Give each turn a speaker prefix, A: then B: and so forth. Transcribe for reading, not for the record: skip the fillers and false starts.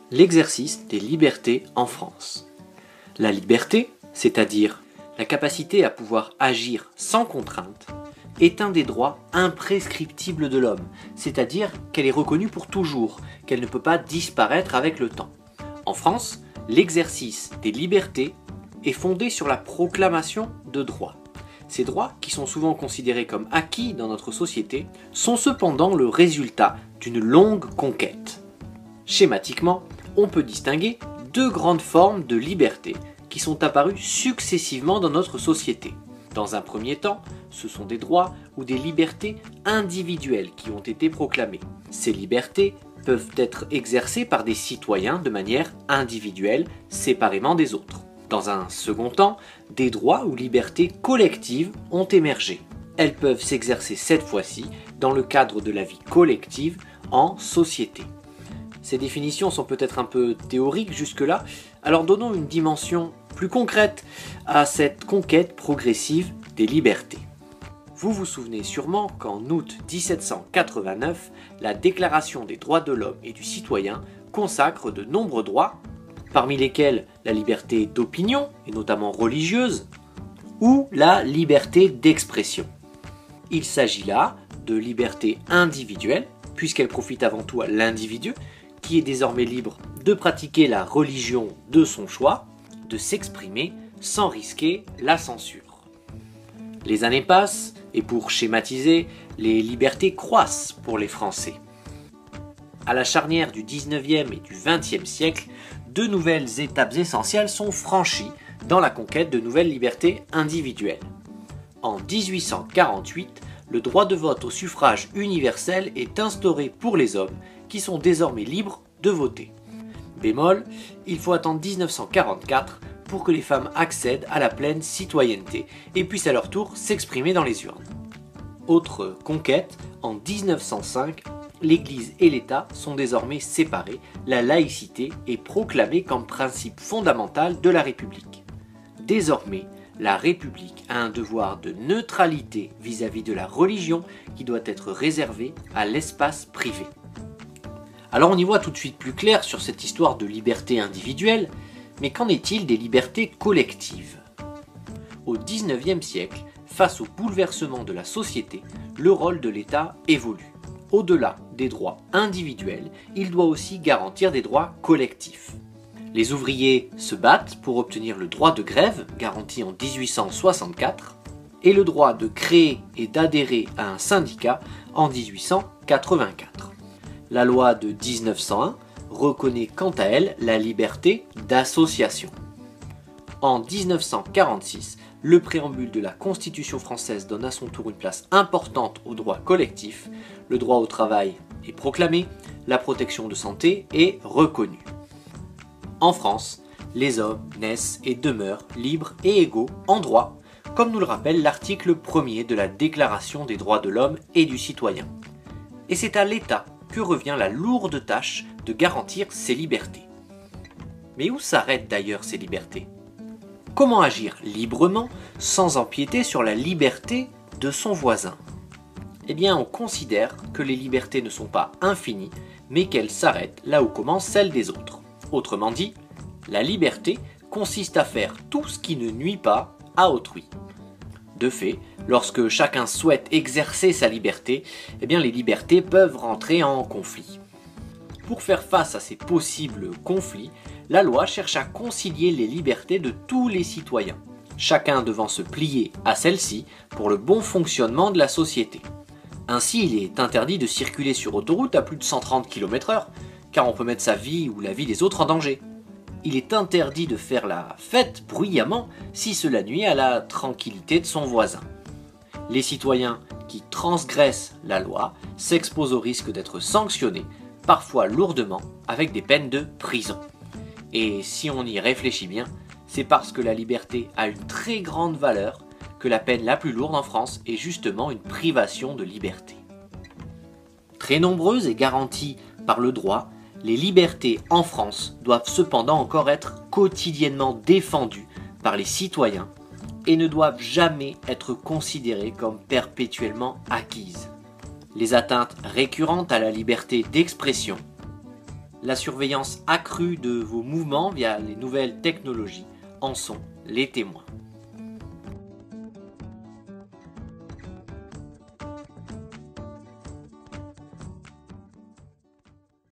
A: l'exercice des libertés en France. La liberté, c'est-à-dire la capacité à pouvoir agir sans contrainte, est un des droits imprescriptibles de l'homme, c'est-à-dire qu'elle est reconnue pour toujours, qu'elle ne peut pas disparaître avec le temps. En France, l'exercice des libertés est fondé sur la proclamation de droits. Ces droits, qui sont souvent considérés comme acquis dans notre société, sont cependant le résultat d'une longue conquête. Schématiquement, on peut distinguer deux grandes formes de liberté qui sont apparues successivement dans notre société. Dans un premier temps, ce sont des droits ou des libertés individuelles qui ont été proclamées. Ces libertés peuvent être exercées par des citoyens de manière individuelle, séparément des autres. Dans un second temps, des droits ou libertés collectives ont émergé. Elles peuvent s'exercer cette fois-ci dans le cadre de la vie collective en société. Ces définitions sont peut-être un peu théoriques jusque-là, alors donnons une dimension plus concrète à cette conquête progressive des libertés. Vous vous souvenez sûrement qu'en août 1789, la Déclaration des droits de l'homme et du citoyen consacre de nombreux droits, parmi lesquels la liberté d'opinion, et notamment religieuse, ou la liberté d'expression. Il s'agit là de liberté individuelle, puisqu'elle profite avant tout à l'individu, qui est désormais libre de pratiquer la religion de son choix, de s'exprimer sans risquer la censure. Les années passent, et pour schématiser, les libertés croissent pour les Français. À la charnière du 19e et du 20e siècle, deux nouvelles étapes essentielles sont franchies dans la conquête de nouvelles libertés individuelles. En 1848, le droit de vote au suffrage universel est instauré pour les hommes qui sont désormais libres de voter. Bémol, il faut attendre 1944 pour que les femmes accèdent à la pleine citoyenneté et puissent à leur tour s'exprimer dans les urnes. Autre conquête, en 1905, l'Église et l'État sont désormais séparés, la laïcité est proclamée comme principe fondamental de la République. Désormais, la République a un devoir de neutralité vis-à-vis de la religion qui doit être réservé à l'espace privé. Alors on y voit tout de suite plus clair sur cette histoire de liberté individuelle, mais qu'en est-il des libertés collectives ? Au XIXe siècle, face au bouleversement de la société, le rôle de l'État évolue. Au-delà des droits individuels, il doit aussi garantir des droits collectifs. Les ouvriers se battent pour obtenir le droit de grève, garanti en 1864, et le droit de créer et d'adhérer à un syndicat en 1884. La loi de 1901 reconnaît quant à elle la liberté d'association. En 1946, le préambule de la Constitution française donne à son tour une place importante aux droits collectifs, le droit au travail est proclamé, la protection de santé est reconnue. En France, les hommes naissent et demeurent libres et égaux en droit, comme nous le rappelle l'article 1er de la Déclaration des droits de l'homme et du citoyen. Et c'est à l'État que revient la lourde tâche de garantir ces libertés. Mais où s'arrêtent d'ailleurs ces libertés ? Comment agir librement sans empiéter sur la liberté de son voisin ? Eh bien, on considère que les libertés ne sont pas infinies, mais qu'elles s'arrêtent là où commence celle des autres. Autrement dit, la liberté consiste à faire tout ce qui ne nuit pas à autrui. De fait, lorsque chacun souhaite exercer sa liberté, eh bien les libertés peuvent rentrer en conflit. Pour faire face à ces possibles conflits, la loi cherche à concilier les libertés de tous les citoyens, chacun devant se plier à celle-ci pour le bon fonctionnement de la société. Ainsi, il est interdit de circuler sur autoroute à plus de 130 km/h, car on peut mettre sa vie ou la vie des autres en danger. Il est interdit de faire la fête bruyamment si cela nuit à la tranquillité de son voisin. Les citoyens qui transgressent la loi s'exposent au risque d'être sanctionnés, parfois lourdement, avec des peines de prison. Et si on y réfléchit bien, c'est parce que la liberté a une très grande valeur que la peine la plus lourde en France est justement une privation de liberté. Très nombreuses et garanties par le droit, les libertés en France doivent cependant encore être quotidiennement défendues par les citoyens et ne doivent jamais être considérées comme perpétuellement acquises. Les atteintes récurrentes à la liberté d'expression, La surveillance accrue de vos mouvements via les nouvelles technologies en sont les témoins.